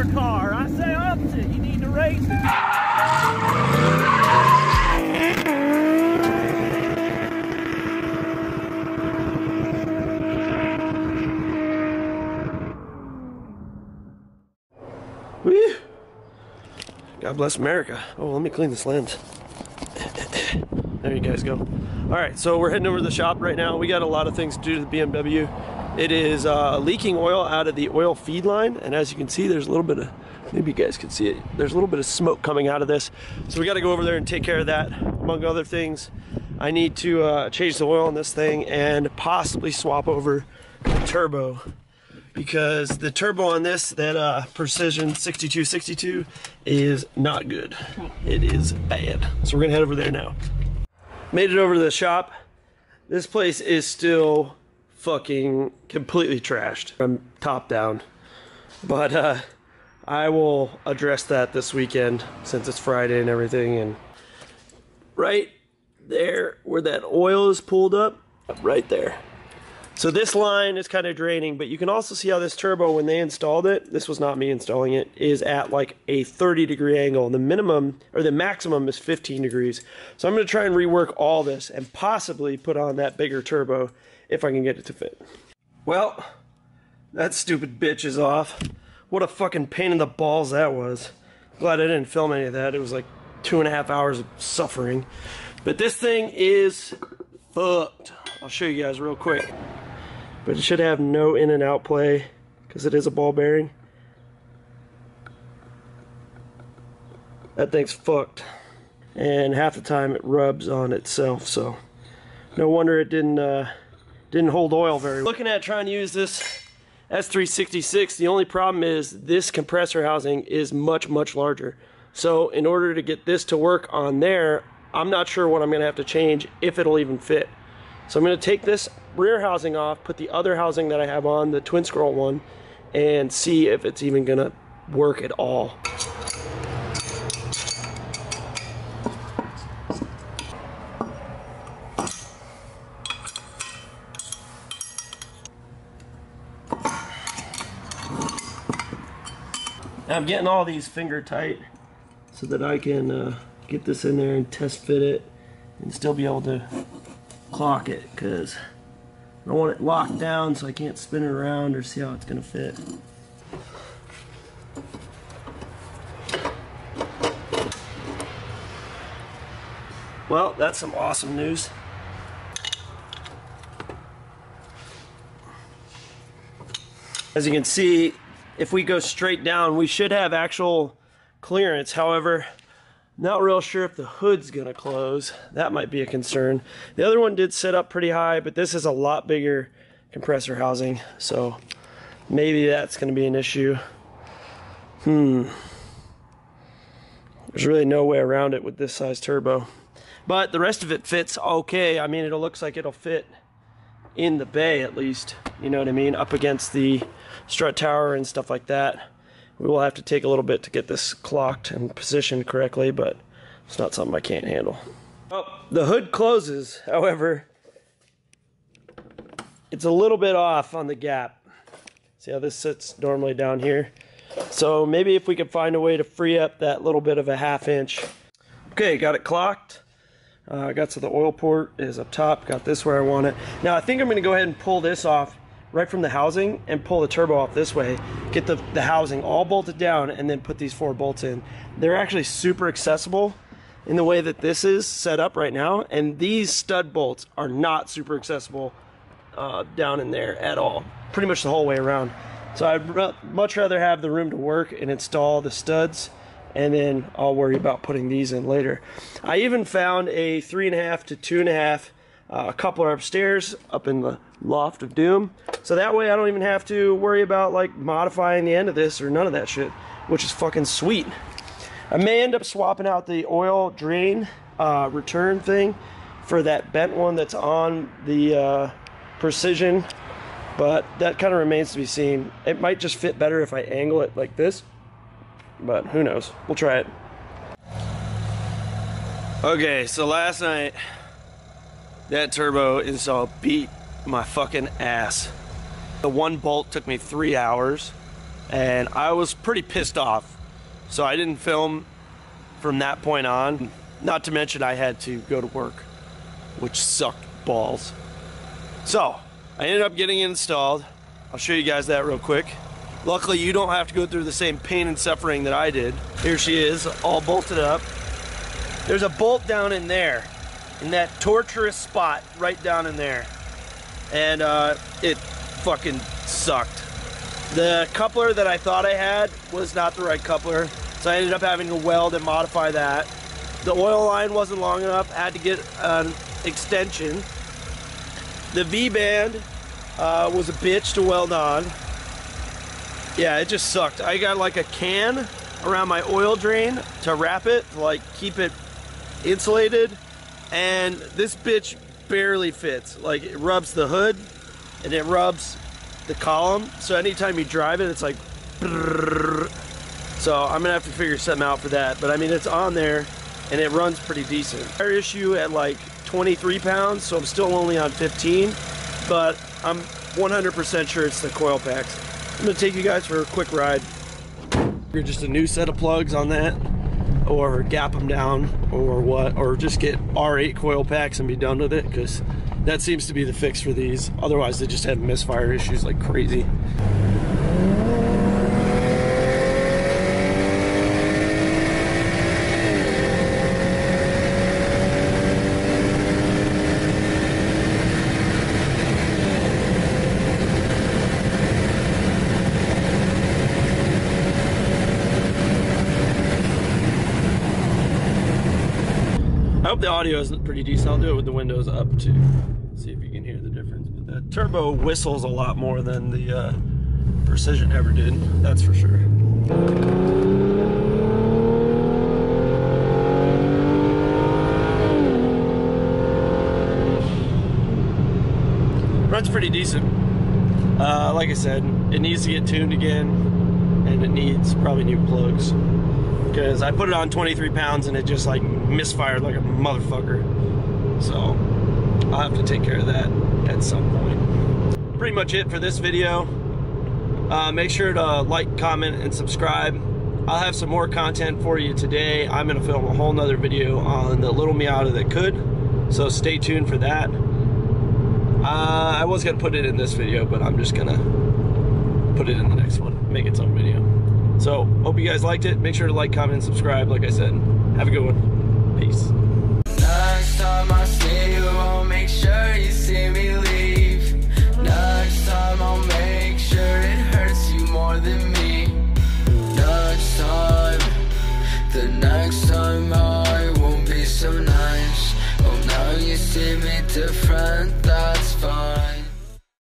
your car. I say opposite. You need to race it. Woo! God bless America. Oh, let me clean this lens. There you guys go. All right, so we're heading over to the shop right now. We got a lot of things to do to the BMW. It is leaking oil out of the oil feed line, and as you can see, there's a little bit of, maybe you guys can see it, there's a little bit of smoke coming out of this. So we got to go over there and take care of that. Among other things, I need to change the oil on this thing and possibly swap over the turbo, because the turbo on this, that Precision 6262, is not good. It is bad. So we're gonna head over there now. Made it over to the shop. This place is still fucking completely trashed from top down. But I will address that this weekend since it's Friday and everything. And right there where that oil is pulled up, right there. So this line is kind of draining, but you can also see how this turbo, when they installed it, this was not me installing it, is at like a 30-degree angle. And the minimum, or the maximum, is 15 degrees. So I'm going to try and rework all this and possibly put on that bigger turbo if I can get it to fit. Well, that stupid bitch is off. What a fucking pain in the balls that was. Glad I didn't film any of that. It was like 2.5 hours of suffering. But this thing is fucked. I'll show you guys real quick. But it should have no in and out play because it is a ball bearing. That thing's fucked. And half the time it rubs on itself, so no wonder it didn't hold oil very well. Looking at trying to use this S366, the only problem is this compressor housing is much, much larger. So in order to get this to work on there, I'm not sure what I'm gonna have to change, if it'll even fit. So I'm going to take this rear housing off, put the other housing that I have on, the twin scroll one, and see if it's even going to work at all. I'm getting all these finger tight so that I can get this in there and test fit it and still be able to clock it, because I don't want it locked down so I can't spin it around or see how it's going to fit. Well, that's some awesome news. As you can see, if we go straight down, we should have actual clearance. However, not real sure if the hood's gonna close. That might be a concern. The other one did sit up pretty high, but this is a lot bigger compressor housing, so maybe that's gonna be an issue. There's really no way around it with this size turbo. But the rest of it fits okay. I mean, it looks like it'll fit in the bay at least. You know what I mean? Up against the strut tower and stuff like that. We will have to take a little bit to get this clocked and positioned correctly, but it's not something I can't handle. Well, the hood closes, however, it's a little bit off on the gap. See how this sits normally down here? So maybe if we could find a way to free up that little bit of a 1/2 inch. Okay, got it clocked. Got to the oil port is up top, got this where I want it. Now I think I'm gonna go ahead and pull this off right from the housing and pull the turbo off this way, get the housing all bolted down, and then put these 4 bolts in. They're actually super accessible in the way that this is set up right now, and these stud bolts are not super accessible down in there at all, pretty much the whole way around. So I'd much rather have the room to work and install the studs, and then I'll worry about putting these in later. I even found a 3.5 to 2.5 coupler upstairs up in the loft of doom, so that way I don't even have to worry about like modifying the end of this or none of that shit, which is fucking sweet. I may end up swapping out the oil drain return thing for that bent one that's on the Precision, but that kind of remains to be seen. It might just fit better if I angle it like this, but who knows. We'll try it. Okay, so last night that turbo install beat my fucking ass. The one bolt took me 3 hours. and I was pretty pissed off. So I didn't film from that point on. Not to mention I had to go to work, which sucked balls. So I ended up getting it installed. I'll show you guys that real quick. Luckily, you don't have to go through the same pain and suffering that I did. Here she is, all bolted up. There's a bolt down in there, in that torturous spot right down in there. And it fucking sucked. The coupler that I thought I had was not the right coupler, so I ended up having to weld and modify that. The oil line wasn't long enough, had to get an extension. The V-band was a bitch to weld on. Yeah, it just sucked. I got like a can around my oil drain to wrap it, to like keep it insulated, and this bitch barely fits. Like, it rubs the hood and it rubs the column, so anytime you drive it, it's like brrr. So I'm gonna have to figure something out for that, but I mean, it's on there and it runs pretty decent. Our issue at like 23 pounds, so I'm still only on 15, but I'm 100% sure it's the coil packs. I'm gonna take you guys for a quick ride. You're just a new set of plugs on that, or gap them down, or what, or just get R8 coil packs and be done with it, because that seems to be the fix for these. Otherwise, they just have misfire issues like crazy. I hope the audio is pretty decent. I'll do it with the windows up too. See if you can hear the difference. But the turbo whistles a lot more than the Precision ever did. That's for sure. Runs pretty decent. Like I said, it needs to get tuned again, and it needs probably new plugs. Because I put it on 23 pounds and it just like misfired like a motherfucker. So I'll have to take care of that at some point. Pretty much it for this video. Make sure to like, comment, and subscribe. I'll have some more content for you today. I'm gonna film a whole nother video on the little Miata that could. So stay tuned for that. I was gonna put it in this video, but I'm just gonna put it in the next one. Make its own video. So, hope you guys liked it. Make sure to like, comment, and subscribe, like I said. Have a good one. Peace. Next time I see you, I'll make sure you see me leave. Next time I'll make sure it hurts you more than me. Next time, the next time I won't be so nice. Oh, now you see me different.